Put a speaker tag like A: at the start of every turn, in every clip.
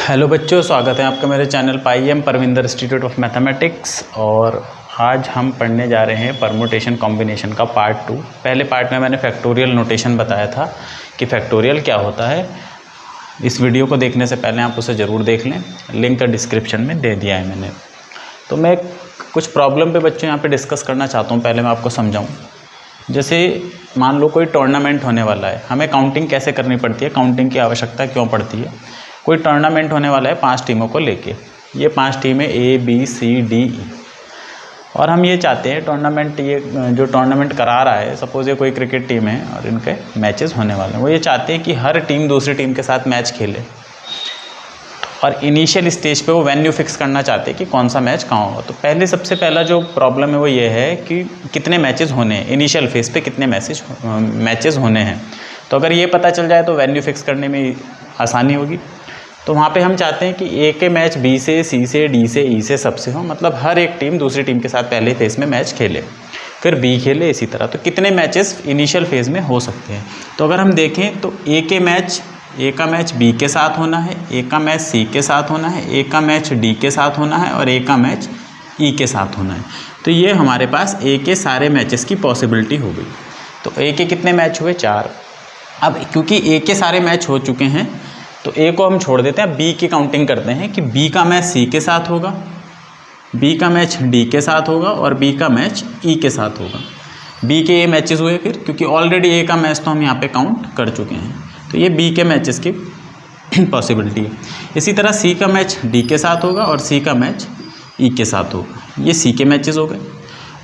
A: Hello बच्चों, स्वागत है आपका मेरे चैनल पाईएम परविंदर इंस्टीट्यूट ऑफ मैथमेटिक्स। और आज हम पढ़ने जा रहे हैं परमुटेशन कॉम्बिनेशन का पार्ट 2। पहले पार्ट में मैंने फैक्टोरियल नोटेशन बताया था कि फैक्टोरियल क्या होता है। इस वीडियो को देखने से पहले आप उसे ज़रूर देख लें, लिंक डिस्क्रिप्शन में दे दिया है मैंने। तो मैं कुछ प्रॉब्लम पे बच्चों यहाँ पर डिस्कस करना चाहता हूँ। पहले मैं आपको समझाऊँ। जैसे मान लो कोई टूर्नामेंट होने वाला है, हमें काउंटिंग कैसे करनी पड़ती है, काउंटिंग की आवश्यकता क्यों पड़ती है। कोई टूर्नामेंट होने वाला है 5 टीमों को लेके, ये 5 टीमें A B C D E, और हम ये चाहते हैं टूर्नामेंट, ये जो टूर्नामेंट करा रहा है, सपोज ये कोई क्रिकेट टीम है और इनके मैचेस होने वाले हैं, वो ये चाहते हैं कि हर टीम दूसरी टीम के साथ मैच खेले। और इनिशियल स्टेज पे वो वेन्यू फिक्स करना चाहते हैं कि कौन सा मैच कहाँ होगा। तो पहले सबसे पहला जो प्रॉब्लम है वो ये है कि कितने मैचेस होने हैं, इनिशियल फेज पे कितने मैचेस होने हैं। तो अगर ये पता चल जाए तो वेन्यू फिक्स करने में आसानी होगी। तो वहाँ पे हम चाहते हैं कि ए के मैच B से, C से, D से, E से, सबसे हो, मतलब हर एक टीम दूसरी टीम के साथ पहले फेज़ में मैच खेले, फिर B खेले, इसी तरह। तो कितने मैचेस इनिशियल फेज़ में हो सकते हैं। तो अगर हम देखें तो A का मैच B के साथ होना है, A का मैच C के साथ होना है, A का मैच D के साथ होना है और A का मैच E के साथ होना है। तो ये हमारे पास A के सारे मैचेस की पॉसिबिलिटी हो गई। तो A के कितने मैच हुए? 4। अब क्योंकि A के सारे मैच हो चुके हैं तो A को हम छोड़ देते हैं, B की काउंटिंग करते हैं कि B का मैच C के साथ होगा, B का मैच D के साथ होगा और B का मैच E के साथ होगा। B के ये मैचेस हुए फिर, क्योंकि ऑलरेडी A का मैच तो हम यहाँ पे काउंट कर चुके हैं, तो ये B के मैचेस की पॉसिबिलिटी है। इसी तरह C का मैच D के साथ होगा और C का मैच E के साथ होगा, ये C के मैचेस हो गए।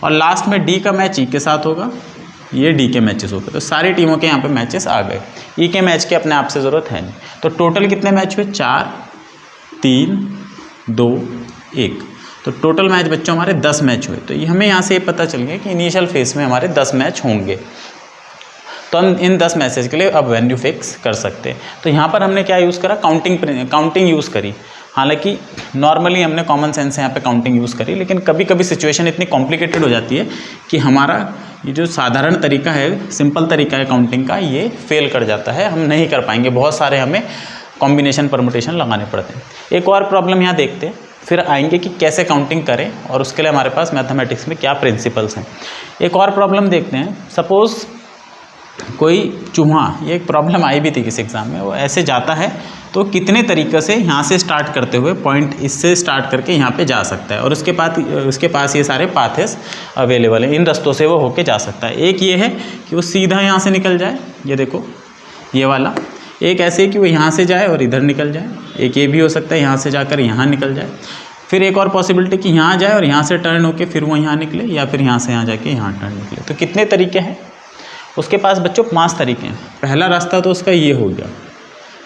A: और लास्ट में D का मैच E के साथ होगा, ये D के मैचेस हो गए। तो सारी टीमों के यहाँ पे मैचेस आ गए। E के मैच की अपने आप से ज़रूरत है नहीं। तो टोटल कितने मैच हुए? 4, 3, 2, 1। तो टोटल मैच बच्चों हमारे 10 मैच हुए। तो ये हमें यहाँ से ये पता चल गया कि इनिशियल फेज में हमारे 10 मैच होंगे। तो हम इन 10 मैचेस के लिए अब वैल्यू फिक्स कर सकते हैं। तो यहाँ पर हमने क्या यूज़ करा? काउंटिंग यूज़ करी। हालांकि नॉर्मली हमने कॉमन सेंस से यहाँ पे काउंटिंग यूज़ करी, लेकिन कभी कभी सिचुएशन इतनी कॉम्प्लिकेटेड हो जाती है कि हमारा ये जो साधारण तरीका है, सिंपल तरीका है काउंटिंग का, ये फेल कर जाता है, हम नहीं कर पाएंगे। बहुत सारे हमें कॉम्बिनेशन परमुटेशन लगाने पड़ते हैं। एक और प्रॉब्लम यहाँ देखते हैं, फिर आएंगे कि कैसे काउंटिंग करें और उसके लिए हमारे पास मैथमेटिक्स में क्या प्रिंसिपल्स हैं। एक और प्रॉब्लम देखते हैं। सपोज़ कोई चूहा, ये एक प्रॉब्लम आई भी थी किसी एग्ज़ाम में, वो ऐसे जाता है तो कितने तरीक़े से यहाँ से स्टार्ट करते हुए पॉइंट इससे स्टार्ट करके यहाँ पे जा सकता है, और उसके पास ये सारे पाथेस अवेलेबल हैं, इन रास्तों से वो होके जा सकता है। एक ये है कि वो सीधा यहाँ से निकल जाए, ये देखो ये वाला। एक ऐसे कि वो यहाँ से जाए और इधर निकल जाए। एक ये भी हो सकता है यहाँ से जाकर यहाँ निकल जाए। फिर एक और पॉसिबिलिटी कि यहाँ जाए और यहाँ से टर्न होकर फिर वो यहाँ निकले, या फिर यहाँ से यहाँ जाके यहाँ टर्न निकले। तो कितने तरीके हैं उसके पास बच्चों? 5 तरीके हैं। पहला रास्ता तो उसका ये हो गया,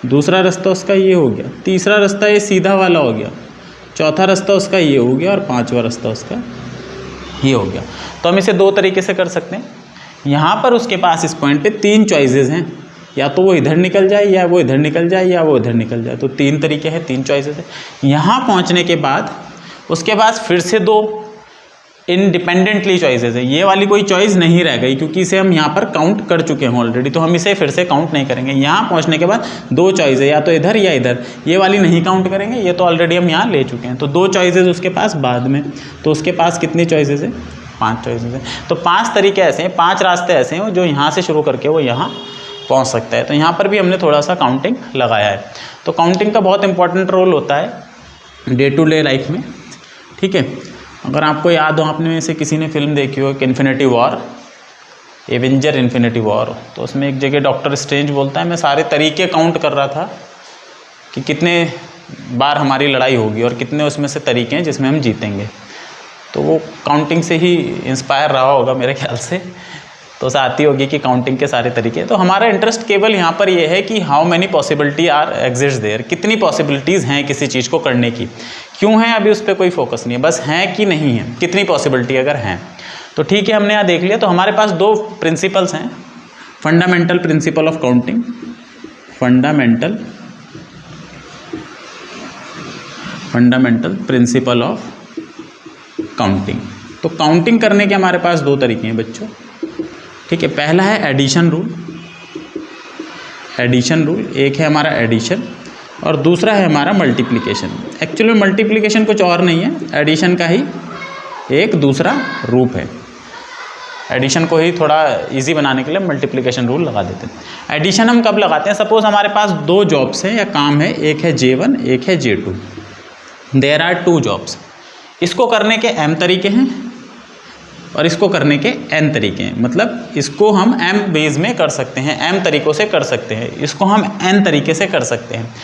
A: दूसरा रास्ता उसका ये हो गया, तीसरा रास्ता ये सीधा वाला हो गया, चौथा रास्ता उसका ये हो गया और 5वां रास्ता उसका ये हो गया। तो हम इसे 2 तरीके से कर सकते हैं। यहाँ पर उसके पास इस पॉइंट पे 3 चॉइसेस हैं, या तो वो इधर निकल जाए, या वो इधर निकल जाए, या वो इधर निकल जाए। तो 3 तरीके हैं, 3 चॉइसेस हैं। यहाँ पहुँचने के बाद उसके पास फिर से 2 इंडिपेंडेंटली चॉइसेस है। ये वाली कोई चॉइस नहीं रह गई, क्योंकि इसे हम यहाँ पर काउंट कर चुके हैं ऑलरेडी, तो हम इसे फिर से काउंट नहीं करेंगे। यहाँ पहुँचने के बाद 2 चॉइस है, या तो इधर या इधर, ये वाली नहीं काउंट करेंगे, ये तो ऑलरेडी हम यहाँ ले चुके हैं। तो 2 चॉइसेस उसके पास बाद में। तो उसके पास कितनी चॉइसेस है? 5 चॉइसेस है। तो 5 तरीके ऐसे हैं, 5 रास्ते ऐसे हैं जो यहाँ से शुरू करके वो यहाँ पहुँच सकता है। तो यहाँ पर भी हमने थोड़ा सा काउंटिंग लगाया है। तो काउंटिंग का बहुत इंपॉर्टेंट रोल होता है डे टू डे लाइफ में, ठीक है। अगर आपको याद हो, आपने में से किसी ने फिल्म देखी हो infinity war, Avenger infinity war, तो उसमें एक जगह डॉक्टर स्ट्रेंज बोलता है, मैं सारे तरीके काउंट कर रहा था कि कितने बार हमारी लड़ाई होगी और कितने उसमें से तरीके हैं जिसमें हम जीतेंगे। तो वो काउंटिंग से ही इंस्पायर रहा होगा मेरे ख्याल से, तो उसे आती होगी कि काउंटिंग के सारे तरीके। तो हमारा इंटरेस्ट केवल यहाँ पर ये है कि how many possibility are exist there, कितनी पॉसिबिलिटीज़ हैं किसी चीज़ को करने की। क्यों है अभी उस पर कोई फोकस नहीं है, बस हैं कि नहीं है, कितनी पॉसिबिलिटी अगर हैं। तो ठीक है, हमने यहाँ देख लिया। तो हमारे पास 2 प्रिंसिपल्स हैं, fundamental principle of counting, fundamental principle of counting. तो काउंटिंग करने के हमारे पास 2 तरीके हैं बच्चों, ठीक है। पहला है एडिशन रूल, एक है हमारा एडिशन, और दूसरा है हमारा मल्टीप्लिकेशन। एक्चुअली मल्टीप्लिकेशन कुछ और नहीं है, एडिशन का ही एक दूसरा रूप है। एडिशन को ही थोड़ा इजी बनाने के लिए मल्टीप्लिकेशन रूल लगा देते हैं। एडिशन हम कब लगाते हैं? सपोज हमारे पास दो जॉब्स हैं या काम है, एक है J1 एक है J2। There are two jobs. इसको करने के m तरीके हैं और इसको करने के n तरीके हैं। मतलब इसको हम m बेस में कर सकते हैं, m तरीक़ों से कर सकते हैं, इसको हम n तरीके से कर सकते हैं।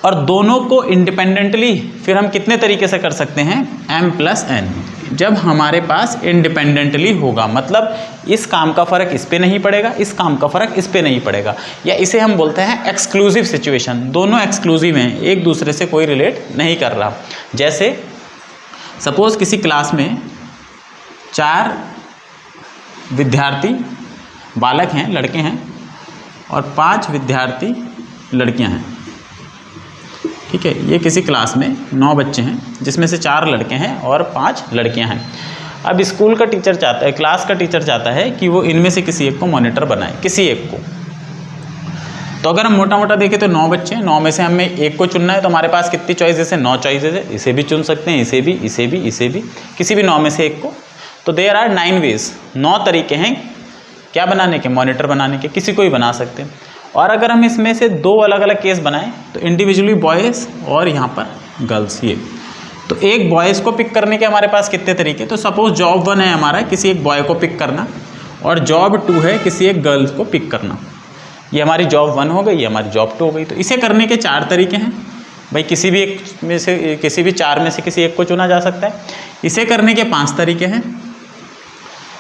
A: और दोनों को इंडिपेंडेंटली फिर हम कितने तरीके से कर सकते हैं? m + n। जब हमारे पास इंडिपेंडेंटली होगा, मतलब इस काम का फ़र्क इस पे नहीं पड़ेगा, इस काम का फ़र्क इस पे नहीं पड़ेगा, या इसे हम बोलते हैं एक्सक्लूसिव सिचुएशन। दोनों एक्सक्लूसिव हैं, एक दूसरे से कोई रिलेट नहीं कर रहा। जैसे सपोज़ किसी क्लास में 4 विद्यार्थी बालक हैं, लड़के हैं, और 5 विद्यार्थी लड़कियां हैं। ठीक है, ये किसी क्लास में 9 बच्चे हैं, जिसमें से 4 लड़के हैं और 5 लड़कियां हैं। अब स्कूल का टीचर चाहता है, क्लास का टीचर चाहता है कि वो इनमें से किसी एक को मॉनिटर बनाए, किसी एक को। तो अगर हम मोटा मोटा देखें तो 9 बच्चे हैं, 9 में से हमें एक को चुनना है। तो हमारे पास कितनी चॉइसेस है? 9 चॉइसेस है। इसे भी चुन सकते हैं, इसे भी, इसे भी, इसे भी, किसी भी 9 में से एक को। तो देयर आर 9 वेज, 9 तरीके हैं क्या बनाने के? मॉनिटर बनाने के। किसी को ही बना सकते हैं। और अगर हम इसमें से 2 अलग अलग केस बनाएं तो इंडिविजुअली बॉयज़ और यहाँ पर गर्ल्स, ये तो एक बॉयज़ को पिक करने के हमारे पास कितने तरीके? तो सपोज जॉब 1 है हमारा किसी एक बॉय को पिक करना, और जॉब 2 है किसी एक गर्ल्स को पिक करना। ये हमारी जॉब 1 हो गई, ये हमारी जॉब 2 हो गई। तो इसे करने के 4 तरीके हैं भाई, किसी भी एक में से, किसी भी 4 में से किसी एक को चुना जा सकता है। इसे करने के 5 तरीके हैं,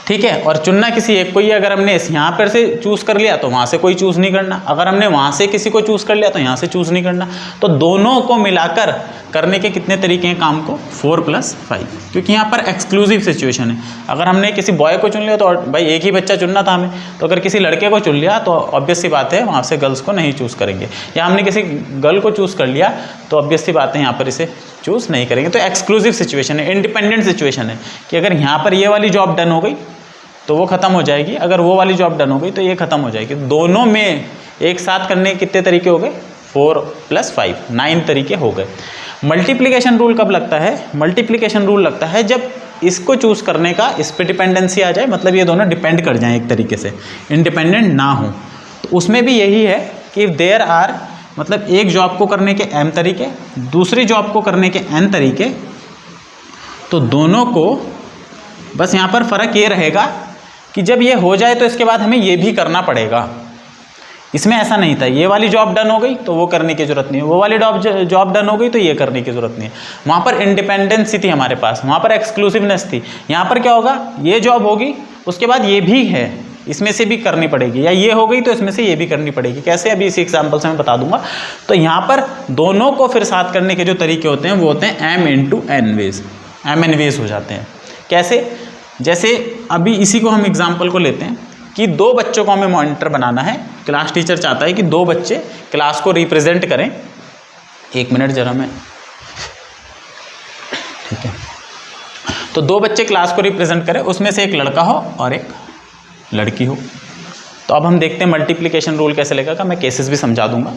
A: ठीक है। और चुनना किसी एक को ही। अगर हमने यहाँ पर से चूज़ कर लिया तो वहाँ से कोई चूज़ नहीं करना, अगर हमने वहाँ से किसी को चूज़ कर लिया तो यहाँ से चूज़ नहीं करना। तो दोनों को मिलाकर करने के कितने तरीके हैं काम को? 4 + 5, क्योंकि यहाँ पर एक्सक्लूसिव सिचुएशन है। अगर हमने किसी बॉय को चुन लिया तो भाई एक ही बच्चा चुनना था हमें, तो अगर किसी लड़के को चुन लिया तो ऑब्वियस सी बात है वहाँ से गर्ल्स को नहीं चूज़ करेंगे, या हमने किसी गर्ल को चूज़ कर लिया तो ऑब्वियस सी बात है यहाँ पर इसे चूज़ नहीं करेंगे। तो एक्सक्लूसिव सिचुएशन है, इंडिपेंडेंट सिचुएशन है कि अगर यहाँ पर ये वाली जॉब डन हो गई तो वो ख़त्म हो जाएगी, अगर वो वाली जॉब डन हो गई तो ये ख़त्म हो जाएगी। दोनों में एक साथ करने के कितने तरीके हो गए? 4 + 5, 9 तरीके हो गए। मल्टीप्लिकेशन रूल कब लगता है? मल्टीप्लिकेशन रूल लगता है जब इसको चूज़ करने का इस पर डिपेंडेंसी आ जाए, मतलब ये दोनों डिपेंड कर जाएं एक तरीके से, इंडिपेंडेंट ना हो। तो उसमें भी यही है कि देयर आर, मतलब एक जॉब को करने के m तरीके, दूसरी जॉब को करने के n तरीके, तो दोनों को बस यहाँ पर फ़र्क ये रहेगा कि जब ये हो जाए तो इसके बाद हमें ये भी करना पड़ेगा। इसमें ऐसा नहीं था, ये वाली जॉब डन हो गई तो वो करने की ज़रूरत नहीं है, वो वाली जॉब डन हो गई तो ये करने की ज़रूरत नहीं है। वहाँ पर इंडिपेंडेंसी थी हमारे पास, वहाँ पर एक्सक्लूसिवनेस थी। यहाँ पर क्या होगा? ये जॉब होगी उसके बाद ये भी है, इसमें से भी करनी पड़ेगी, या ये हो गई तो इसमें से ये भी करनी पड़ेगी। कैसे? अभी इसी एग्जाम्पल से मैं बता दूंगा। तो यहाँ पर दोनों को फिर साथ करने के जो तरीके होते हैं वो होते हैं m × n ways, mn ways हो जाते हैं। कैसे? जैसे अभी इसी को हम एग्जाम्पल को लेते हैं कि 2 बच्चों को हमें मॉनिटर बनाना है। क्लास टीचर चाहता है कि 2 बच्चे क्लास को रिप्रेजेंट करें। 1 मिनट जरा मैं, ठीक है। तो 2 बच्चे क्लास को रिप्रेजेंट करें, उसमें से एक लड़का हो और एक लड़की हो। तो अब हम देखते हैं मल्टीप्लिकेशन रूल कैसे लगेगा, मैं केसेस भी समझा दूंगा।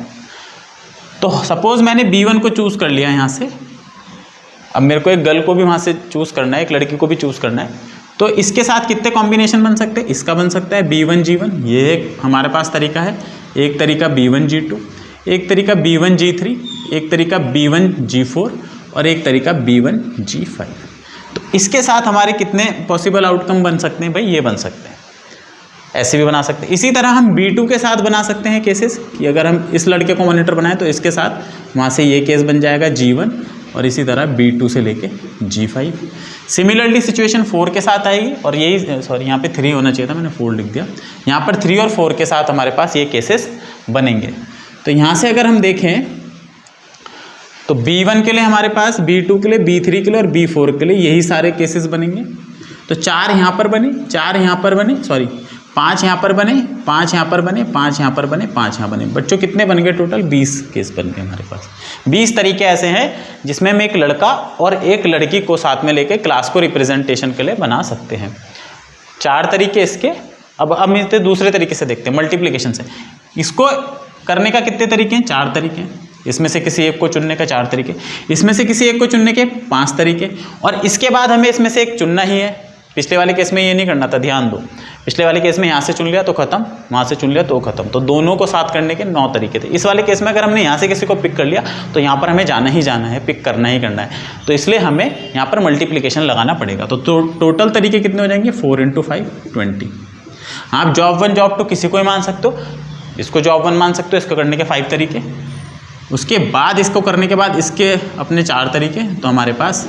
A: तो सपोज मैंने B1 को चूज़ कर लिया यहाँ से, अब मेरे को एक गर्ल को भी वहाँ से चूज़ करना है, एक लड़की को भी चूज़ करना है। तो इसके साथ कितने कॉम्बिनेशन बन सकते हैं? इसका बन सकता है B1 G1, ये एक हमारे पास तरीका है। एक तरीका B1 G2, एक तरीका B1 G3, एक तरीका B1 G4 और एक तरीका B1 G5। तो इसके साथ हमारे कितने पॉसिबल आउटकम बन सकते हैं? भाई ये बन सकते हैं, ऐसे भी बना सकते हैं। इसी तरह हम B2 के साथ बना सकते हैं केसेस कि अगर हम इस लड़के को मॉनिटर बनाएं तो इसके साथ वहाँ से ये केस बन जाएगा G1, और इसी तरह B2 से लेके G5। सिमिलरली सिचुएशन 4 के साथ आएगी, और यही सॉरी यहाँ पे 3 होना चाहिए था, मैंने 4 लिख दिया। यहाँ पर 3 और 4 के साथ हमारे पास ये केसेस बनेंगे। तो यहाँ से अगर हम देखें तो B1 के लिए हमारे पास, B2 के लिए, B3 के लिए और B4 के लिए यही सारे केसेस बनेंगे। तो 4 यहाँ पर बने, 4 यहाँ पर बने, सॉरी 5 यहाँ पर बने, 5 यहाँ पर बने, 5 यहाँ पर बने, 5 यहाँ बने। बच्चों कितने बन गए? टोटल 20 केस बन गए हमारे पास। 20 तरीके ऐसे हैं जिसमें हम एक लड़का और एक लड़की को साथ में लेके क्लास को रिप्रेजेंटेशन के लिए बना सकते हैं। 4 तरीके इसके। अब हम इसे दूसरे तरीके से देखते हैं, मल्टीप्लिकेशन से। इसको करने का कितने तरीके हैं? 4 तरीके हैं। इसमें से किसी एक को चुनने का 4 तरीके, इसमें से किसी एक को चुनने के 5 तरीके, और इसके बाद हमें इसमें से एक चुनना ही है। पिछले वाले केस में ये नहीं करना था, ध्यान दो। पिछले वाले केस में यहाँ से चुन लिया तो खत्म, वहाँ से चुन लिया तो खत्म, तो दोनों को साथ करने के 9 तरीके थे। इस वाले केस में अगर हमने यहाँ से किसी को पिक कर लिया तो यहाँ पर हमें जाना ही जाना है, पिक करना ही करना है, तो इसलिए हमें यहाँ पर मल्टीप्लिकेशन लगाना पड़ेगा। तो टोटल तरीके कितने हो जाएंगे? 4 × 5 20। आप जॉब 1 जॉब 2 किसी को ही मान सकते हो, इसको जॉब 1 मान सकते हो, इसको करने के 5 तरीके, उसके बाद इसको करने के बाद इसके अपने 4 तरीके, तो हमारे पास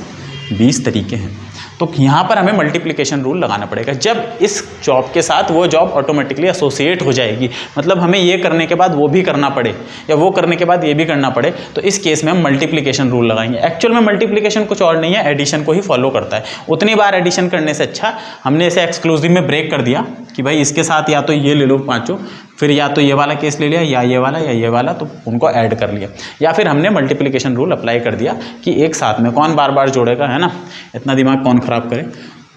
A: 20 तरीके हैं। तो यहाँ पर हमें मल्टीप्लिकेशन रूल लगाना पड़ेगा। जब इस जॉब के साथ वो जॉब ऑटोमेटिकली एसोसिएट हो जाएगी, मतलब हमें ये करने के बाद वो भी करना पड़े या वो करने के बाद ये भी करना पड़े, तो इस केस में हम मल्टीप्लिकेशन रूल लगाएंगे। एक्चुअल में मल्टीप्लिकेशन कुछ और नहीं है, एडिशन को ही फॉलो करता है। उतनी बार एडिशन करने से अच्छा हमने इसे एक्सक्लूसिव में ब्रेक कर दिया कि भाई इसके साथ या तो ये ले लो पाँचों, फिर या तो ये वाला केस ले लिया या ये वाला, तो उनको ऐड कर लिया, या फिर हमने मल्टीप्लिकेशन रूल अप्लाई कर दिया कि एक साथ में कौन बार बार जोड़ेगा, है ना, इतना दिमाग कौन ख़राब करे।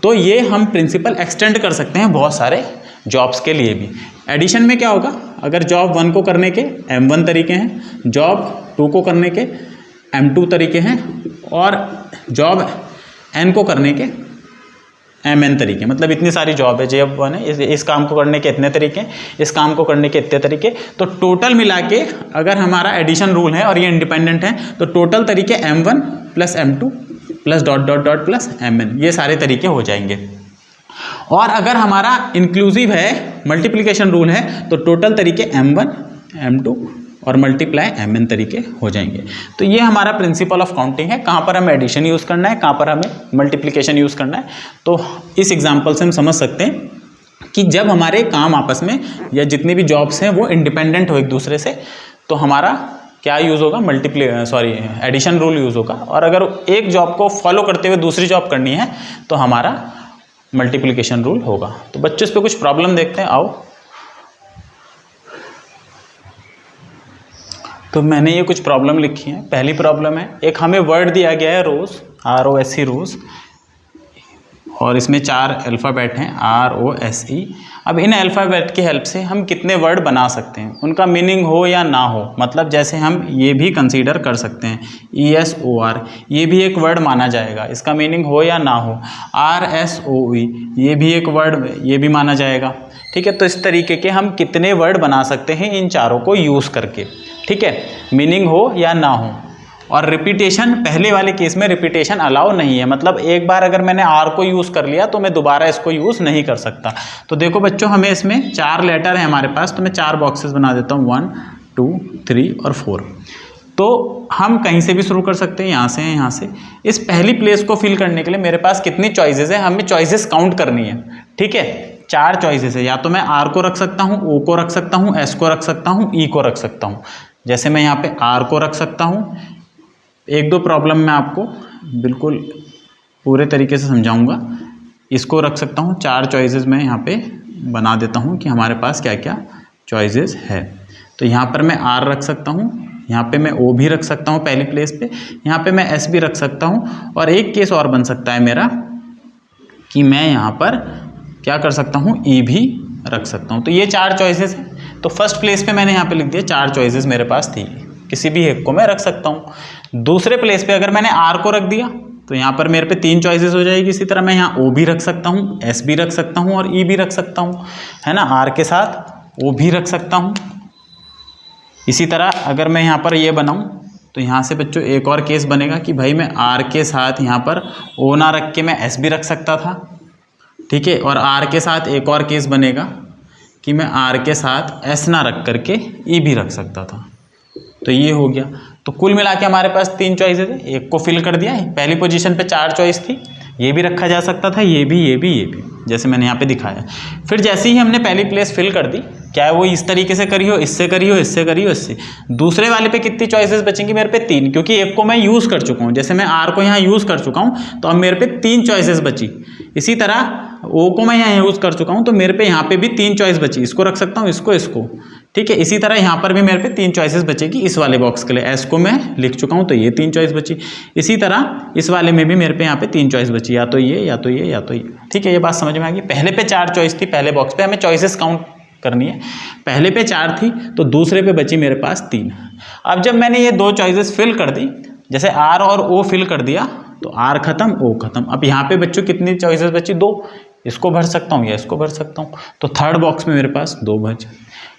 A: तो ये हम प्रिंसिपल एक्सटेंड कर सकते हैं बहुत सारे जॉब्स के लिए भी। एडिशन में क्या होगा, अगर जॉब 1 को करने के M1 तरीके हैं, जॉब 2 को करने के M2 तरीके हैं, और जॉब N को करने के MN तरीके, मतलब इतनी सारी जॉब है, जॉब 1 है, इस काम को करने के इतने तरीके, इस काम को करने के इतने तरीके। तो टोटल मिला के अगर हमारा एडिशन रूल है और ये इंडिपेंडेंट है, तो टोटल तरीके M1 + M2 + ... प्लस MN, ये सारे तरीके हो जाएंगे। और अगर हमारा इंक्लूसिव है, मल्टीप्लिकेशन रूल है, तो टोटल तरीके M1 M2 और मल्टीप्लाई MN तरीके हो जाएंगे। तो ये हमारा प्रिंसिपल ऑफ काउंटिंग है, कहाँ पर हमें एडिशन यूज़ करना है, कहाँ पर हमें मल्टीप्लिकेशन यूज़ करना है। तो इस एग्जांपल से हम समझ सकते हैं कि जब हमारे काम आपस में या जितनी भी जॉब्स हैं वो इंडिपेंडेंट हो एक दूसरे से, तो हमारा क्या यूज़ होगा, एडिशन रूल यूज़ होगा। और अगर एक जॉब को फॉलो करते हुए दूसरी जॉब करनी है तो हमारा मल्टीप्लिकेशन रूल होगा। तो बच्चों इस पर कुछ प्रॉब्लम देखते हैं, आओ। तो मैंने ये कुछ प्रॉब्लम लिखी है। पहली प्रॉब्लम है, एक हमें वर्ड दिया गया है रोज़, ROSE रोज़, और इसमें 4 अल्फ़ाबेट हैं ROSE। अब इन अल्फ़ाबेट की हेल्प से हम कितने वर्ड बना सकते हैं, उनका मीनिंग हो या ना हो, मतलब जैसे हम ये भी कंसीडर कर सकते हैं ESOR, ये भी एक वर्ड माना जाएगा, इसका मीनिंग हो या ना हो। RSOE, ये भी एक वर्ड, ये भी माना जाएगा, ठीक है। तो इस तरीके के हम कितने वर्ड बना सकते हैं इन चारों को यूज़ करके, ठीक है, मीनिंग हो या ना हो। और रिपीटेशन, पहले वाले केस में रिपीटेशन अलाउ नहीं है, मतलब एक बार अगर मैंने R को यूज़ कर लिया तो मैं दोबारा इसको यूज़ नहीं कर सकता। तो देखो बच्चों, हमें इसमें 4 लेटर है हमारे पास, तो मैं 4 बॉक्सेस बना देता हूँ, 1 2 3 और 4। तो हम कहीं से भी शुरू कर सकते हैं, यहाँ से, यहाँ से। इस पहली प्लेस को फिल करने के लिए मेरे पास कितनी चॉइसेस है, हमें चॉइसेस काउंट करनी है, ठीक है। 4 चॉइसेस है, या तो मैं R को रख सकता हूँ, O को रख सकता हूँ, S को रख सकता हूँ, E को रख सकता हूँ। जैसे मैं यहाँ पे R को रख सकता हूँ। 1-2 प्रॉब्लम मैं आपको बिल्कुल पूरे तरीके से समझाऊंगा। इसको रख सकता हूँ, 4 चॉइसेस मैं यहाँ पे बना देता हूँ कि हमारे पास क्या क्या चॉइसेस है। तो यहाँ पर मैं R रख सकता हूँ, यहाँ पे मैं O भी रख सकता हूँ पहली प्लेस पे, यहाँ पे मैं S भी रख सकता हूँ। और एक केस और बन सकता है मेरा कि मैं यहाँ पर क्या कर सकता हूँ, E भी रख सकता हूँ। तो ये 4 चॉइसेस हैं। तो फर्स्ट प्लेस पे मैंने यहाँ पे लिख दिया 4 चॉइसेस मेरे पास थी, किसी भी एक को मैं रख सकता हूँ। दूसरे प्लेस पे अगर मैंने R को रख दिया तो यहाँ पर मेरे पे 3 चॉइसेस हो जाएगी। इसी तरह मैं यहाँ O भी रख सकता हूँ, S भी रख सकता हूँ और E भी रख सकता हूँ, है ना। R के साथ O भी रख सकता हूँ। इसी तरह अगर मैं यहाँ पर ये बनाऊँ तो यहाँ से बच्चों एक और केस बनेगा कि भाई मैं R के साथ यहाँ पर O ना रख के मैं S भी रख सकता था, ठीक है। और R के साथ एक और केस बनेगा कि मैं R के साथ S ना रख करके E भी रख सकता था। तो ये हो गया। तो कुल मिला के हमारे पास 3 चॉइसेस है, एक को फिल कर दिया है। पहली पोजीशन पे 4 चॉइस थी, ये भी रखा जा सकता था, ये भी, ये भी, ये भी, जैसे मैंने यहाँ पे दिखाया। फिर जैसे ही हमने पहली प्लेस फिल कर दी, क्या वो इस तरीके से करी हो, इससे करी हो, इससे करी हो, इससे। दूसरे वाले पे कितनी चॉइसेस बचेंगी मेरे पे? 3, क्योंकि एक को मैं यूज़ कर चुका हूँ। जैसे मैं R को यहाँ यूज़ कर चुका हूँ तो अब मेरे पे 3 चॉइसेस बची। इसी तरह O को मैं यहाँ यूज़ कर चुका हूँ तो मेरे पे यहाँ पे भी 3 चॉइस बची, इसको रख सकता हूँ, इसको, इसको, ठीक है। इसी तरह यहाँ पर भी मेरे पे 3 चॉइसेस बचेगी इस वाले बॉक्स के लिए। S को मैं लिख चुका हूँ तो ये 3 चॉइस बची। इसी तरह इस वाले में भी मेरे पे यहाँ पे 3 चॉइस बची, या तो ये, या तो ये, या तो ये, ठीक है। ये बात समझ में आ गई। पहले पे 4 चॉइस थी पहले बॉक्स पे, हमें चॉइसेस काउंट करनी है। पहले पे 4 थी तो दूसरे पे बची मेरे पास 3। अब जब मैंने ये 2 चॉइसेस फिल कर दी, जैसे R और O फिल कर दिया तो R खत्म O खत्म। अब यहाँ पे बच्चों कितनी चॉइसेस बची? 2। इसको भर सकता हूँ या इसको भर सकता हूँ, तो थर्ड बॉक्स में मेरे पास 2 बचे।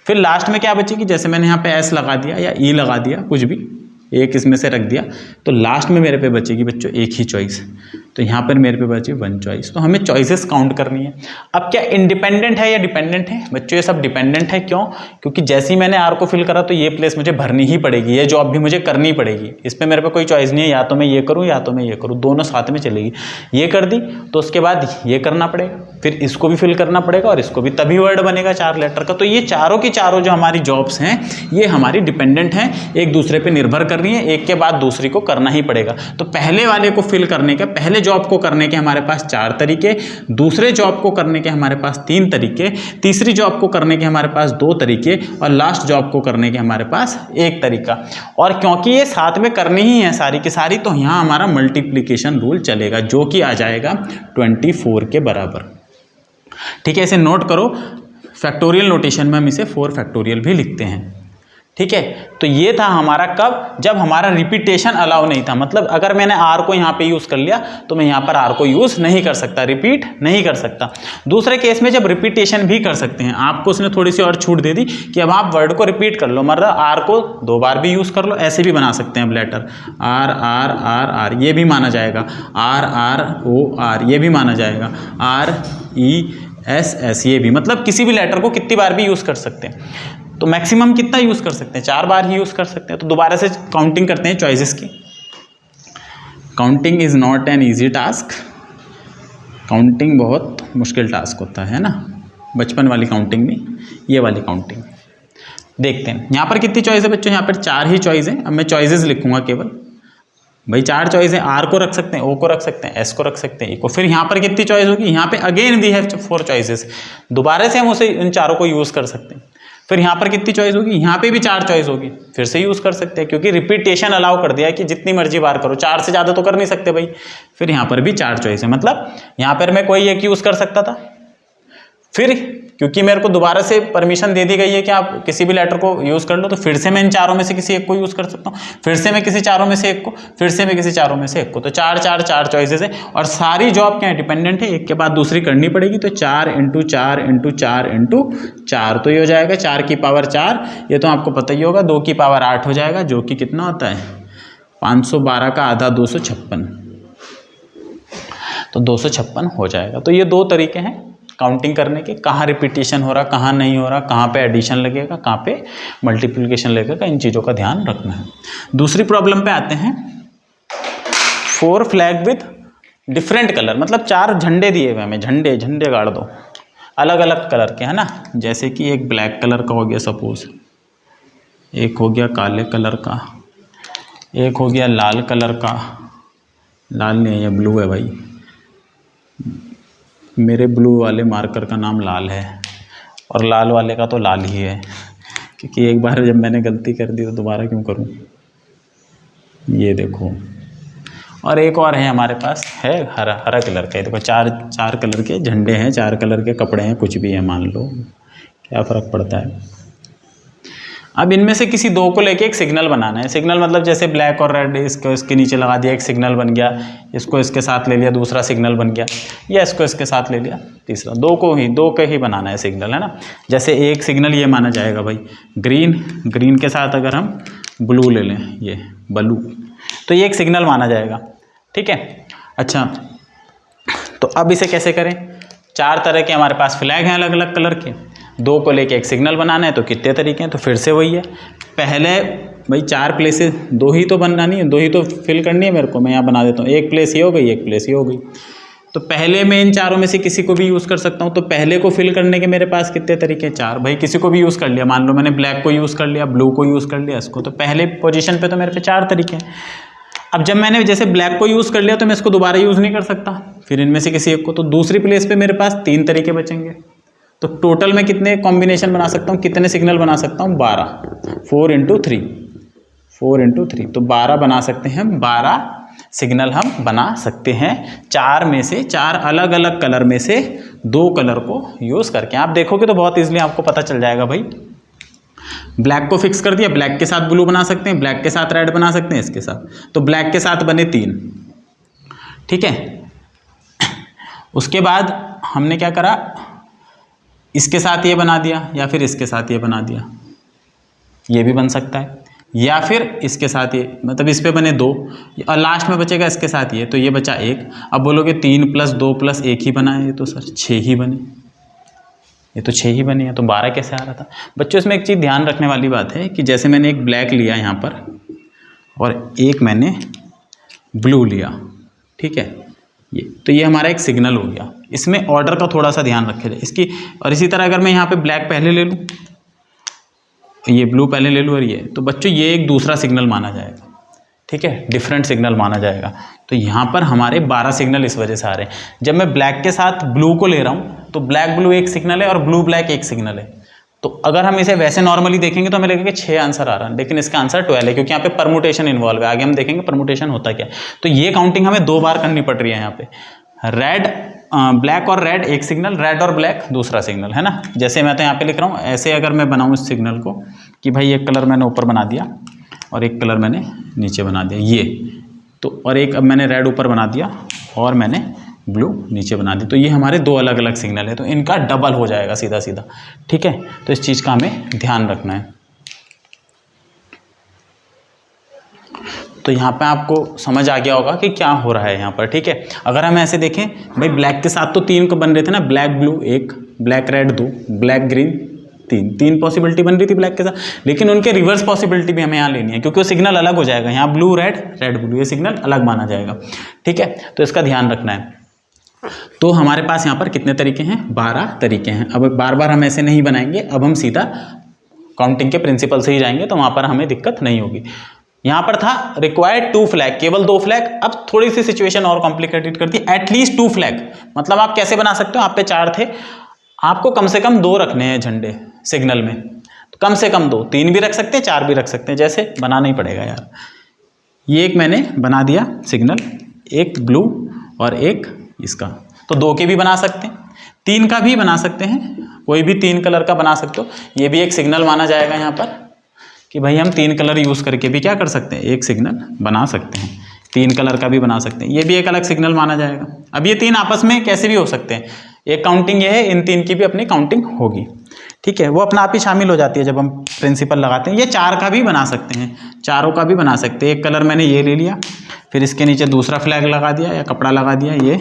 A: फिर लास्ट में क्या बचेगी? जैसे मैंने यहाँ पे S लगा दिया या E लगा दिया, कुछ भी एक इसमें से रख दिया, तो लास्ट में मेरे पे बचेगी बच्चों एक ही चॉइस। तो यहाँ पर मेरे पे बची 1 चॉइस। तो हमें चॉइसेस काउंट करनी है। अब क्या इंडिपेंडेंट है या डिपेंडेंट है? बच्चों ये सब डिपेंडेंट है। क्यों? क्योंकि जैसे ही मैंने R को फिल करा तो ये प्लेस मुझे भरनी ही पड़ेगी, ये जॉब भी मुझे करनी पड़ेगी। इस पर मेरे पे कोई चॉइस नहीं है, या तो मैं ये करूँ या तो मैं ये करूँ, दोनों साथ में चलेगी। ये कर दी तो उसके बाद ये करना पड़ेगा, फिर इसको भी फिल करना पड़ेगा और इसको भी, तभी वर्ड बनेगा 4 लेटर का। तो ये चारों की चारों जो हमारी जॉब्स हैं ये हमारी डिपेंडेंट हैं, एक दूसरे पे निर्भर कर रही है, एक के बाद दूसरी को करना ही पड़ेगा। तो पहले वाले को फिल करने के, पहले जॉब को करने के हमारे पास 4 तरीके, दूसरे जॉब को करने के हमारे पास 3 तरीके, तीसरी जॉब को करने के हमारे पास 2 तरीके और लास्ट जॉब को करने के हमारे पास 1 तरीका। और क्योंकि ये साथ में करनी ही है सारी की सारी, तो यहाँ हमारा मल्टीप्लिकेशन रूल चलेगा, जो कि आ जाएगा 24 के बराबर। ठीक है, इसे नोट करो। फैक्टोरियल नोटेशन में हम इसे 4 फैक्टोरियल भी लिखते हैं। ठीक है, तो ये था हमारा कब? जब हमारा रिपीटेशन अलाउ नहीं था। मतलब अगर मैंने R को यहाँ पे यूज़ कर लिया तो मैं यहाँ पर R को यूज़ नहीं कर सकता, रिपीट नहीं कर सकता। दूसरे केस में जब रिपीटेशन भी कर सकते हैं, आपको उसने थोड़ी सी और छूट दे दी कि अब आप वर्ड को रिपीट कर लो, मतलब R को 2 बार भी यूज़ कर लो, ऐसे भी बना सकते हैं। अब letter R R R R ये भी माना जाएगा, R R O R ये भी माना जाएगा, R E S S ये भी, मतलब किसी भी लेटर को कितनी बार भी यूज़ कर सकते हैं। तो मैक्सिमम कितना यूज़ कर सकते हैं? 4 बार ही यूज़ कर सकते हैं। तो दोबारा से काउंटिंग करते हैं चॉइसेस की। Counting is not an easy task. Counting बहुत मुश्किल टास्क होता है ना, बचपन वाली काउंटिंग नहीं, ये वाली काउंटिंग। देखते हैं यहाँ पर कितनी चॉइस है बच्चों। यहाँ पर 4 ही चॉइस है। अब मैं चॉइसेस लिखूंगा केवल, भाई 4 चॉइस है। R को रख सकते हैं, O को रख सकते हैं, S को रख सकते हैं, E को। फिर यहाँ पर कितनी चॉइस होगी? यहाँ पे अगेन वी हैव 4 चॉइसेस। दोबारा से हम उसे इन चारों को यूज़ कर सकते हैं। फिर यहाँ पर कितनी चॉइस होगी? यहाँ पे भी 4 चॉइस होगी, फिर से यूज़ कर सकते हैं, क्योंकि रिपीटेशन अलाउ कर दिया है कि जितनी मर्जी बार करो, 4 से ज़्यादा तो कर नहीं सकते भाई। फिर यहाँ पर भी 4 चॉइस है, मतलब यहाँ पर मैं कोई एक यूज़ कर सकता था। फिर क्योंकि मेरे को दोबारा से परमिशन दे दी गई है कि आप किसी भी लेटर को यूज़ कर लो, तो फिर से मैं इन चारों में से किसी एक को यूज़ कर सकता हूँ, फिर से मैं किसी चारों में से एक को, फिर से मैं किसी चारों में से एक को। तो 4 चॉइसेस है और सारी जॉब क्या है? डिपेंडेंट है, एक के बाद दूसरी करनी पड़ेगी। तो 4 × 4 × 4 × 4, तो ये हो जाएगा 4 की पावर 4। ये तो आपको पता ही होगा, 2 की पावर 8 हो जाएगा, जो कि कितना होता है? 512 का आधा 256, तो 256 हो जाएगा। तो ये 2 तरीके हैं काउंटिंग करने के, कहाँ रिपीटेशन हो रहा, कहाँ नहीं हो रहा, कहाँ पे एडिशन लगेगा, कहाँ पे मल्टीप्लिकेशन लगेगा, इन चीज़ों का ध्यान रखना है। दूसरी प्रॉब्लम पे आते हैं। 4 फ्लैग विथ डिफरेंट कलर, मतलब 4 झंडे दिए हुए हमें, झंडे गाड़ दो अलग अलग कलर के, है ना। जैसे कि एक ब्लैक कलर का हो गया सपोज, एक हो गया काले कलर का, एक हो गया लाल कलर का, लाल नहीं है ब्लू है भाई, मेरे ब्लू वाले मार्कर का नाम लाल है और लाल वाले का तो लाल ही है, क्योंकि एक बार जब मैंने गलती कर दी तो दोबारा क्यों करूं। ये देखो, और एक और है हमारे पास, है हरा कलर का। ये देखो 4 कलर के झंडे हैं, 4 कलर के कपड़े हैं, कुछ भी है मान लो, क्या फ़र्क पड़ता है। अब इनमें से किसी 2 को लेके एक सिग्नल बनाना है। सिग्नल मतलब जैसे ब्लैक और रेड, इसको इसके नीचे लगा दिया, एक सिग्नल बन गया, इसको इसके साथ ले लिया, दूसरा सिग्नल बन गया, या इसको इसके साथ ले लिया, तीसरा। 2 के ही बनाना है सिग्नल, है ना। जैसे एक सिग्नल ये माना जाएगा भाई ग्रीन के साथ अगर हम ब्लू ले लें, ये ब्लू, तो ये एक सिग्नल माना जाएगा। ठीक है, अच्छा, तो अब इसे कैसे करें? 4 तरह के हमारे पास फ्लैग हैं अलग अलग कलर के, 2 को लेके एक सिग्नल बनाना है, तो कितने तरीके हैं? तो फिर से वही है, पहले भाई 4 प्लेसेस, 2 ही तो बनना नहीं है, 2 ही तो फिल करनी है मेरे को। मैं यहाँ बना देता हूँ, एक प्लेस ये हो गई, एक प्लेस ये हो गई। तो पहले मैं इन चारों में से किसी को भी यूज़ कर सकता हूँ। तो पहले को फिल करने के मेरे पास कितने तरीके हैं? 4। भाई किसी को भी यूज़ कर लिया, मान लो मैंने ब्लैक को यूज़ कर लिया, ब्लू को यूज़ कर लिया, इसको, तो पहले पोजीशन पे तो मेरे पे 4 तरीके हैं। अब जब मैंने जैसे ब्लैक को यूज़ कर लिया तो मैं इसको दोबारा यूज़ नहीं कर सकता, फिर इनमें से किसी एक को, तो दूसरी प्लेस पे मेरे पास 3 तरीके बचेंगे। तो टोटल मैं कितने कॉम्बिनेशन बना सकता हूँ, कितने सिग्नल बना सकता हूँ? 12। 4 × 3, तो 12 बना सकते हैं, 12 सिग्नल हम बना सकते हैं। 4 में से 4 अलग अलग कलर में से दो कलर को यूज़ करके। आप देखोगे तो बहुत ईजिली आपको पता चल जाएगा भाई। ब्लैक को फिक्स कर दिया, ब्लैक के साथ ब्लू बना सकते हैं, ब्लैक के साथ रेड बना सकते हैं, इसके साथ, तो ब्लैक के साथ बने 3। ठीक है, उसके बाद हमने क्या करा, इसके साथ ये बना दिया या फिर इसके साथ ये बना दिया, ये भी बन सकता है, या फिर इसके साथ ये, मतलब इस पे बने 2 और लास्ट में बचेगा इसके साथ ये, तो ये बचा 1। अब बोलोगे 3 + 2 + 1 ही बना है, ये तो सर 6 ही बने, ये तो 6 ही बने हैं, तो 12 कैसे आ रहा था। बच्चों इसमें एक चीज़ ध्यान रखने वाली बात है कि जैसे मैंने एक ब्लैक लिया यहाँ पर और एक मैंने ब्लू लिया, ठीक है, ये तो ये हमारा एक सिग्नल हो गया। इसमें ऑर्डर का थोड़ा सा ध्यान रखे जाए इसकी। और इसी तरह अगर मैं यहाँ पे ब्लैक पहले ले लूँ, ये ब्लू पहले ले लूँ और ये, तो बच्चों ये एक दूसरा सिग्नल माना जाएगा, ठीक है, डिफरेंट सिग्नल माना जाएगा। तो यहाँ पर हमारे 12 सिग्नल इस वजह से आ रहे हैं। जब मैं ब्लैक के साथ ब्लू को ले रहा हूँ तो ब्लैक ब्लू एक सिग्नल है और ब्लू ब्लैक एक सिग्नल है। तो अगर हम इसे वैसे नॉर्मली देखेंगे तो हमें लगेगा कि 6 आंसर आ रहा है, लेकिन इसका आंसर 12 है, क्योंकि यहाँ पे परमुटेशन इन्वॉल्व है। आगे हम देखेंगे परमुटेशन होता क्या है। तो ये काउंटिंग हमें 2 बार करनी पड़ रही है यहाँ पे। रेड, ब्लैक और रेड एक सिग्नल, रेड और ब्लैक दूसरा सिग्नल, है ना। जैसे मैं तो यहाँ पे लिख रहा हूँ, ऐसे अगर मैं बनाऊँ इस सिग्नल को कि भाई एक कलर मैंने ऊपर बना दिया और एक कलर मैंने नीचे बना दिया, ये तो, और एक अब मैंने रेड ऊपर बना दिया और मैंने ब्लू नीचे बना दी, तो ये हमारे 2 अलग अलग सिग्नल है, तो इनका डबल हो जाएगा सीधा सीधा, ठीक है। तो इस चीज़ का हमें ध्यान रखना है। तो यहाँ पे आपको समझ आ गया होगा कि क्या हो रहा है यहाँ पर, ठीक है। अगर हम ऐसे देखें भाई, ब्लैक के साथ तो 3 को बन रहे थे ना, black blue 1, black red 2, black green 3 possibility बन रही थी ब्लैक के साथ, लेकिन उनके रिवर्स पॉसिबिलिटी भी हमें यहाँ लेनी है, क्योंकि वो सिग्नल अलग हो जाएगा। यहाँ ब्लू रेड, रेड ब्लू, ये सिग्नल अलग माना जाएगा, ठीक है। तो इसका ध्यान रखना है। तो हमारे पास यहाँ पर कितने तरीके हैं, 12 तरीके हैं। अब बार बार हम ऐसे नहीं बनाएंगे, अब हम सीधा काउंटिंग के प्रिंसिपल से ही जाएंगे, तो वहाँ पर हमें दिक्कत नहीं होगी। यहाँ पर था रिक्वायर्ड 2 फ्लैग, केवल 2 फ्लैग। अब थोड़ी सी सिचुएशन और कॉम्प्लिकेटेड करती है, एटलीस्ट 2 फ्लैग। मतलब आप कैसे बना सकते हो, आप पे 4 थे, आपको कम से कम 2 रखने हैं झंडे सिग्नल में, तो कम से कम 2, 3 भी रख सकते हैं, 4 भी रख सकते हैं, जैसे बनाना ही पड़ेगा यार। ये एक मैंने बना दिया सिग्नल, एक ब्लू और एक इसका, तो 2 के भी बना सकते हैं, 3 का भी बना सकते हैं, कोई भी 3 कलर का बना सकते हो। ये भी एक सिग्नल माना जाएगा यहाँ पर कि भाई हम 3 कलर यूज़ करके भी क्या कर सकते हैं, एक सिग्नल बना सकते हैं। 3 कलर का भी बना सकते हैं, ये भी एक अलग सिग्नल माना जाएगा। अब ये 3 आपस में कैसे भी हो सकते हैं, एक काउंटिंग ये है, इन 3 की भी अपनी काउंटिंग होगी, ठीक है, वो अपना आप ही शामिल हो जाती है जब हम प्रिंसिपल लगाते हैं। ये 4 का भी बना सकते हैं, चारों का भी बना सकते हैं। एक कलर मैंने ये ले लिया, फिर इसके नीचे दूसरा फ्लैग लगा दिया या कपड़ा लगा दिया, ये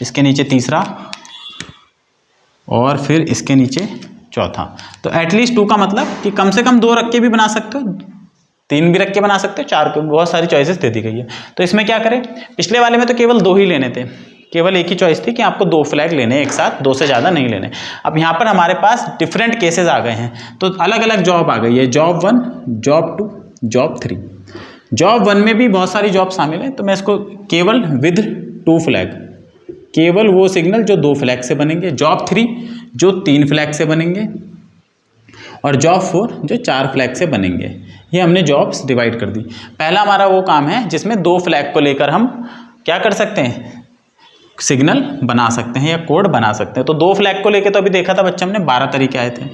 A: इसके नीचे तीसरा और फिर इसके नीचे चौथा। तो एटलीस्ट 2 का मतलब कि कम से कम 2 रख के भी बना सकते हो, 3 भी रख के बना सकते हो, 4 के, बहुत सारी चॉइसेस दे दी गई है। तो इसमें क्या करें, पिछले वाले में तो केवल 2 ही लेने थे, केवल एक ही चॉइस थी कि आपको 2 फ्लैग लेने एक साथ, 2 से ज़्यादा नहीं लेने। अब यहाँ पर हमारे पास डिफरेंट केसेस आ गए हैं, तो अलग अलग जॉब आ गई है, जॉब 1, जॉब 2, जॉब 3। जॉब 1 में भी बहुत सारी जॉब शामिल है, तो मैं इसको केवल विद 2 फ्लैग, केवल वो सिग्नल जो 2 फ्लैग से बनेंगे, जॉब 3 जो 3 फ्लैग से बनेंगे, और जॉब 4 जो 4 फ्लैग से बनेंगे। ये हमने जॉब्स डिवाइड कर दी। पहला हमारा वो काम है जिसमें 2 फ्लैग को लेकर हम क्या कर सकते हैं, सिग्नल बना सकते हैं या कोड बना सकते हैं। तो 2 फ्लैग को लेकर तो अभी देखा था बच्चे हमने 12 तरीके आए थे,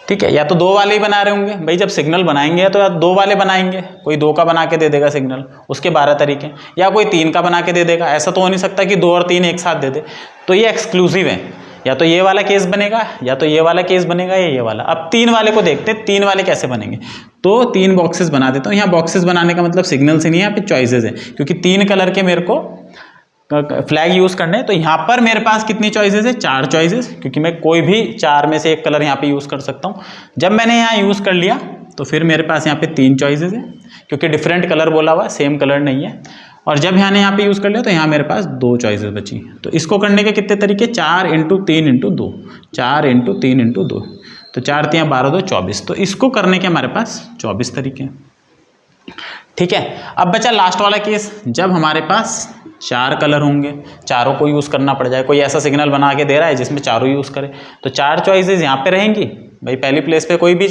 A: ठीक है। या तो 2 वाले ही बना रहे होंगे भाई, जब सिग्नल बनाएंगे तो या 2 वाले बनाएंगे, कोई 2 का बना के दे देगा सिग्नल, उसके 12 तरीके, या कोई 3 का बना के दे देगा। ऐसा तो हो नहीं सकता कि 2 और 3 एक साथ दे दे, तो ये एक्सक्लूसिव है, या तो ये वाला केस बनेगा या तो ये वाला केस बनेगा या ये वाला। अब 3 वाले को देखते हैं, 3 वाले कैसे बनेंगे। तो 3 बॉक्सेस बना देता हूँ। यहाँ बॉक्सेस बनाने का मतलब सिग्नल से नहीं है, यहाँ पे चॉइसेस है, क्योंकि 3 कलर के मेरे को फ्लैग यूज़ करने हैं। तो यहाँ पर मेरे पास कितनी चॉइसेस है, 4 चॉइसेस, क्योंकि मैं कोई भी 4 में से एक कलर यहाँ पे यूज़ कर सकता हूँ। जब मैंने यहाँ यूज़ कर लिया तो फिर मेरे पास यहाँ पे 3 चॉइसेस है, क्योंकि डिफरेंट कलर बोला हुआ है, सेम कलर नहीं है। और जब यहाँ पे यूज़ कर लिया तो यहाँ मेरे पास 2 चॉइसेस बची। तो इसको करने के कितने तरीके, 4 × 3 × 2, 4 × 3 × 2, तो 4 × 3 = 12, 2 = 24। तो इसको करने के हमारे पास 24 तरीके हैं, ठीक है। अब बचा लास्ट वाला केस, जब हमारे पास 4 कलर होंगे, चारों को यूज़ करना पड़ जाए। कोई ऐसा सिग्नल बना के दे रहा है जिसमें चारों यूज़ करे, तो 4 चॉइसेस यहाँ पे रहेंगी भाई। पहली प्लेस पे कोई भी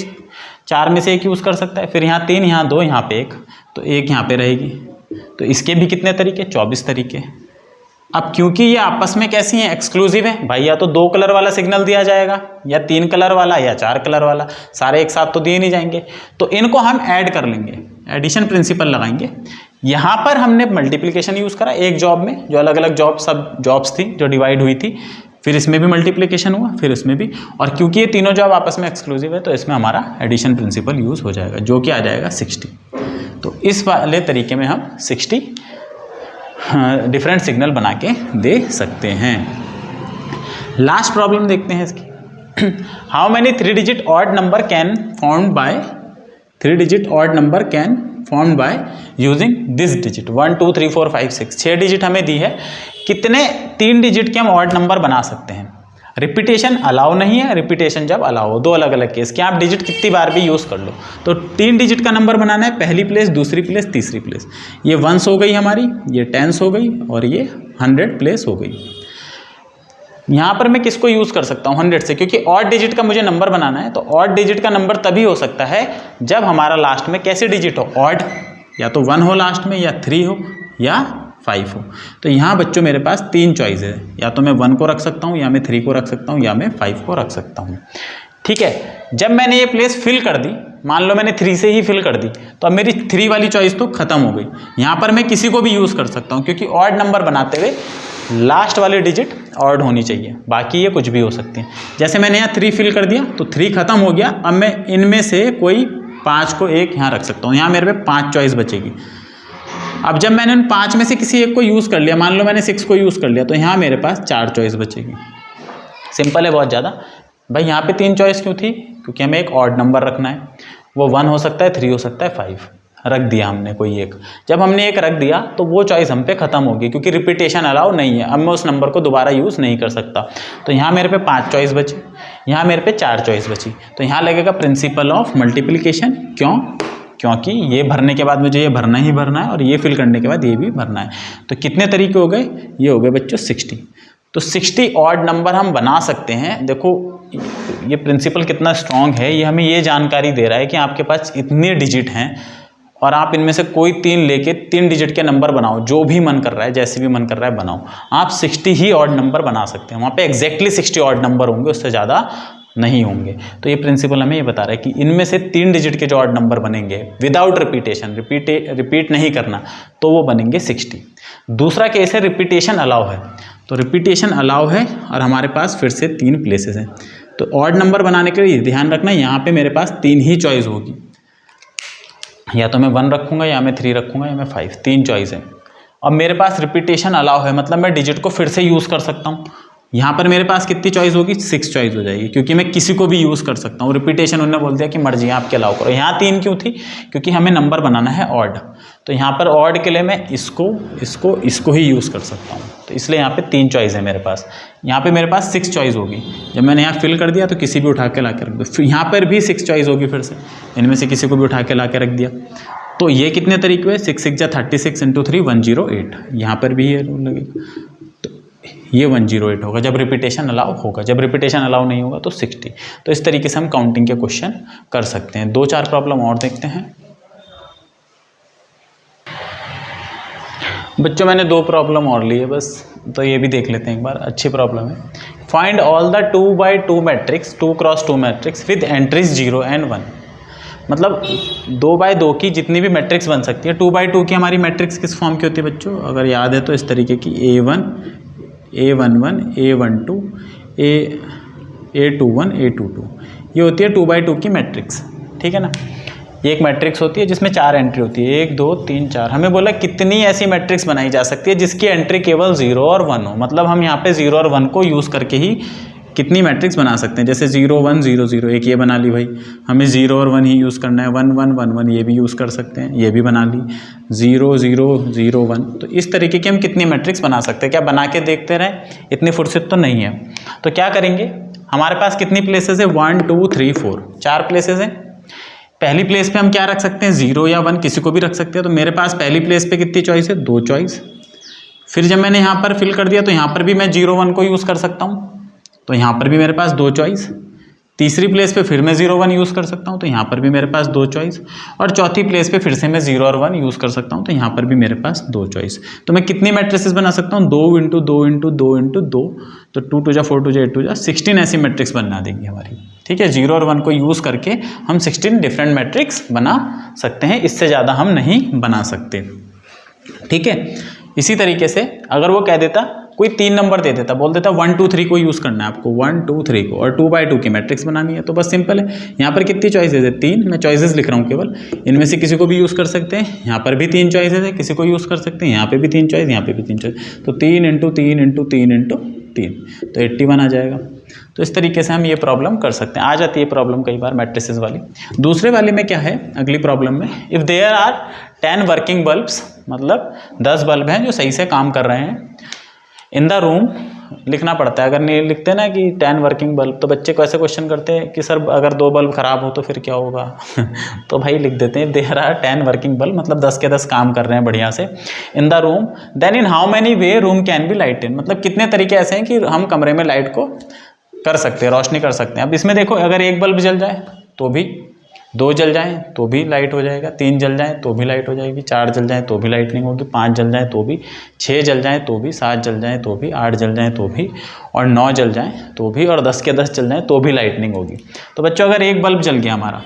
A: 4 में से एक यूज़ कर सकता है, फिर यहाँ 3, यहाँ 2, यहाँ पे 1, तो 1 यहाँ पे रहेगी। तो इसके भी कितने तरीके, 24 तरीके। अब क्योंकि ये आपस में कैसी हैं, एक्सक्लूसिव है भाई, या तो 2 कलर वाला सिग्नल दिया जाएगा या 3 कलर वाला या 4 कलर वाला, सारे एक साथ तो दिए नहीं जाएंगे। तो इनको हम ऐड कर लेंगे, एडिशन प्रिंसिपल लगाएंगे। यहाँ पर हमने मल्टीप्लिकेशन यूज़ करा एक जॉब में, जो अलग अलग जॉब्स थी जो डिवाइड हुई थी, फिर इसमें भी मल्टीप्लिकेशन हुआ, फिर इसमें भी, और क्योंकि ये तीनों जॉब आपस में एक्सक्लूसिव है तो इसमें हमारा एडिशन प्रिंसिपल यूज़ हो जाएगा, जो कि आ जाएगा 60। तो इस वाले तरीके में हम 60 डिफरेंट सिग्नल बना के दे सकते हैं। लास्ट प्रॉब्लम देखते हैं इसकी। How many 3 digit odd number can formed by 3 digit odd number can formed by using this digit 1 2 3 4 5 6। 6 digit हमें दी है, कितने 3 डिजिट के हम ऑड नंबर बना सकते हैं। रिपीटेशन अलाउ नहीं है, रिपीटेशन जब अलाउ हो, 2 अलग अलग केस कि आप डिजिट कितनी बार भी यूज़ कर लो। तो 3 डिजिट का नंबर बनाना है, पहली प्लेस, दूसरी प्लेस, तीसरी प्लेस। ये वंस हो गई हमारी, ये टेंस हो गई और ये 100 प्लेस हो गई। यहाँ पर मैं किसको यूज़ कर सकता हूँ 100 से, क्योंकि ऑड डिजिट का मुझे नंबर बनाना है। तो ऑड डिजिट का नंबर तभी हो सकता है जब हमारा लास्ट में कैसे डिजिट हो, ऑड, या तो 1 हो लास्ट में, या 3 हो, या 5 हो। तो यहाँ बच्चों मेरे पास 3 चॉइस है, या तो मैं 1 को रख सकता हूँ, या मैं 3 को रख सकता हूँ, या मैं 5 को रख सकता हूँ। ठीक है, जब मैंने ये प्लेस फिल कर दी, मान लो मैंने 3 से ही फिल कर दी, तो अब मेरी 3 वाली चॉइस तो खत्म हो गई। यहाँ पर मैं किसी को भी यूज़ कर सकता हूँ, क्योंकि ऑड नंबर बनाते हुए लास्ट वाली डिजिट ऑड होनी चाहिए, बाकी ये कुछ भी हो सकती है। जैसे मैंने यहाँ 3 फिल कर दिया तो 3 खत्म हो गया। अब मैं इनमें से कोई 5 को एक यहाँ रख सकता हूँ, यहाँ मेरे पे 5 चॉइस बचेगी। अब जब मैंने उन 5 में से किसी एक को यूज़ कर लिया, मान लो मैंने 6 को यूज़ कर लिया, तो यहाँ मेरे पास 4 चॉइस बचेगी। सिंपल है बहुत ज़्यादा। भाई यहाँ पे 3 चॉइस क्यों थी, क्योंकि हमें एक ऑड नंबर रखना है, वो 1 हो सकता है, 3 हो सकता है, 5 रख दिया हमने कोई एक। जब हमने एक रख दिया तो वो चॉइस हम पे खत्म होगी, क्योंकि रिपीटेशन अलाउ नहीं है। अब मैं उस नंबर को दोबारा यूज़ नहीं कर सकता। तो यहाँ मेरे पे 5 चॉइस बची, यहाँ मेरे पे 4 चॉइस बची। तो यहाँ लगेगा प्रिंसिपल ऑफ मल्टीप्लिकेशन। क्यों? क्योंकि ये भरने के बाद मुझे ये भरना ही भरना है और ये फिल करने के बाद ये भी भरना है। तो कितने तरीके हो गए? ये हो गए बच्चों 60। तो 60 ऑड नंबर हम बना सकते हैं। देखो ये प्रिंसिपल कितना स्ट्रॉन्ग है, ये हमें ये जानकारी दे रहा है कि आपके पास इतने डिजिट हैं और आप इनमें से कोई 3 लेके 3 डिजिट के नंबर बनाओ, जो भी मन कर रहा है, जैसे भी मन कर रहा है बनाओ। आप 60 ही ऑड नंबर बना सकते हैं। वहाँ पे एग्जैक्टली 60 ऑड नंबर होंगे, उससे ज़्यादा नहीं होंगे। तो ये प्रिंसिपल हमें ये बता रहा है कि इनमें से 3 डिजिट के जो ऑड नंबर बनेंगे विदाउट रिपीटेशन, रिपीट नहीं करना, तो वो बनेंगे 60। दूसरा केस है रिपीटेशन अलाउ है। तो रिपीटेशन अलाउ है और हमारे पास फिर से 3 प्लेसेस हैं। तो ऑड नंबर बनाने के लिए ध्यान रखना, यहाँ पे मेरे पास 3 ही चॉइस होगी, या तो मैं 1 रखूँगा, या मैं 3 रखूँगा, या मैं 5, 3 चॉइस है। अब मेरे पास रिपीटेशन अलाउ है, मतलब मैं डिजिट को फिर से यूज़ कर सकता हूँ। यहाँ पर मेरे पास कितनी चॉइस होगी? 6 चॉइस हो जाएगी, क्योंकि मैं किसी को भी यूज़ कर सकता हूँ। रिपीटेशन उन्होंने बोल दिया कि मर्जी आपके अलाउ करो। यहाँ 3 क्यों थी? क्योंकि हमें नंबर बनाना है ऑड। तो यहाँ पर ऑड के लिए मैं इसको ही यूज़ कर सकता हूँ। तो इसलिए यहाँ पे 3 चॉइस है मेरे पास। यहाँ पे मेरे पास 6 चॉइस होगी। जब मैंने यहाँ फिल कर दिया तो किसी भी उठा के ला के रख दो। फिर यहाँ पर भी 6 चॉइस होगी, फिर से इनमें से किसी को भी उठा के ला के रख दिया। तो ये कितने तरीके हुए? 6 6 जा 36 × 3 108। यहाँ पर भी ये रूल लगेगा, तो ये 108 होगा जब रिपीटेशन अलाउ होगा। जब रिपीटेशन अलाउ नहीं होगा तो 60। तो इस तरीके से हम काउंटिंग के क्वेश्चन कर सकते हैं। 2-4 प्रॉब्लम और देखते हैं बच्चों। मैंने 2 प्रॉब्लम और ली है बस, तो ये भी देख लेते हैं एक बार। अच्छी प्रॉब्लम है। Find all the 2x2 matrix 2x2 matrix with entries 0 and 1। मतलब 2x2 की जितनी भी मैट्रिक्स बन सकती है। 2x2 की हमारी मैट्रिक्स किस फॉर्म की होती है बच्चों? अगर याद है तो इस तरीके की A1 A11 A12 A21 A22, ये होती है 2x2 की मैट्रिक्स। ठीक है ना? ये एक मैट्रिक्स होती है जिसमें 4 एंट्री होती है, 1 2 3 4। हमें बोला कितनी ऐसी मैट्रिक्स बनाई जा सकती है जिसकी एंट्री केवल 0 और 1 हो। मतलब हम यहाँ पे 0 और 1 को यूज़ करके ही कितनी मैट्रिक्स बना सकते हैं। जैसे 0 1 0 0, एक ये बना ली भाई। हमें 0 और 1 ही यूज़ करना है। 1 1 1 1 ये भी यूज़ कर सकते हैं, ये भी बना ली। 0 0 0 1। तो इस तरीके की हम कितनी मैट्रिक्स बना सकते हैं? क्या बना के देखते रहें? इतनी फुर्सत तो नहीं है। तो क्या करेंगे, हमारे पास कितनी प्लेसेस है? 1 2 3 4, 4 प्लेसेस हैं। पहली प्लेस पे हम क्या रख सकते हैं? 0 या 1, किसी को भी रख सकते हैं। तो मेरे पास पहली प्लेस पे कितनी चॉइस है? 2 चॉइस। फिर जब मैंने यहाँ पर फिल कर दिया तो यहाँ पर भी मैं 0 1 को यूज़ कर सकता हूँ। तो यहाँ पर भी मेरे पास 2 चॉइस। तीसरी प्लेस पे फिर मैं 0 1 यूज़ कर सकता हूँ, तो यहाँ पर भी मेरे पास 2 चॉइस। और चौथी प्लेस पे फिर से मैं 0 और 1 यूज़ कर सकता हूँ, तो यहाँ पर भी मेरे पास 2 चॉइस। तो मैं कितनी मैट्रिसेस बना सकता हूँ? 2 × 2 × 2 × 2, तो 2 2 जा 4 2 जा 8 2 जा 16 ऐसी मैट्रिक्स बना देंगी हमारी। ठीक है, 0 और 1 को यूज़ करके हम 16 डिफरेंट मैट्रिक्स बना सकते हैं, इससे ज़्यादा हम नहीं बना सकते। ठीक है, इसी तरीके से अगर वो कह देता, कोई 3 नंबर दे देता, बोल देता 1 2 3 को यूज़ करना है आपको, 1 2 3 को, और 2 × 2 की मैट्रिक्स बनानी है, तो बस सिंपल है। यहाँ पर कितनी चॉइसेस है? 3। मैं चॉइसेस लिख रहा हूँ केवल, इनमें से किसी को भी यूज़ कर सकते हैं। यहाँ पर भी 3 चॉइसेस है, किसी को यूज़ कर सकते हैं। यहाँ पे भी 3 चॉइस, यहाँ पे भी 3 चॉइस, तो 3 × 3 × 3 × 3, तो 81 आ जाएगा। तो इस तरीके से हम ये प्रॉब्लम कर सकते हैं। आ जाती है प्रॉब्लम कई बार मैट्रिसेस वाली। दूसरे वाले में क्या है, अगली प्रॉब्लम में, if there are 10 working bulbs, मतलब 10 बल्ब हैं जो सही से काम कर रहे हैं, इन द रूम लिखना पड़ता है। अगर नहीं लिखते ना कि 10 वर्किंग बल्ब, तो बच्चे को ऐसे क्वेश्चन करते हैं कि सर अगर 2 बल्ब खराब हो तो फिर क्या होगा? तो भाई लिख देते हैं देयर आर 10 वर्किंग बल्ब, मतलब 10 के 10 काम कर रहे हैं बढ़िया से, in the room, then in how many way room can be lighted, मतलब कितने तरीके ऐसे हैं कि हम कमरे में लाइट को कर सकते हैं, रोशनी कर सकते हैं। अब इसमें देखो, अगर 1 बल्ब जल जाए तो भी, 2 जल जाएं तो भी लाइट हो जाएगा, 3 जल जाएं तो भी लाइट हो जाएगी, 4 जल जाएं तो भी लाइटनिंग होगी, 5 जल जाएं तो भी, 6 जल जाएं तो भी, 7 जल जाएं तो भी, 8 जल जाएं तो भी, और 9 जल जाएं तो भी, और 10 के 10 जल जाएं तो भी लाइटनिंग होगी। तो बच्चों अगर 1 बल्ब जल गया हमारा,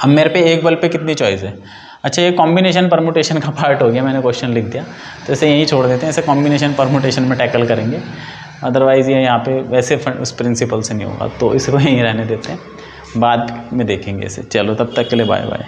A: अब मेरे पे 1 बल्ब पे कितनी चॉइस है? अच्छा, ये कॉम्बिनेशन परमुटेशन का पार्ट हो गया, मैंने क्वेश्चन लिख दिया, तो इसे यहीं छोड़ देते हैं, इसे कॉम्बिनेशन परमुटेशन में टैकल करेंगे, अदरवाइज़ ये यहाँ पे वैसे उस प्रिंसिपल से नहीं होगा, तो इसको यहीं रहने देते हैं, बाद में देखेंगे इसे। चलो तब तक के लिए बाय बाय।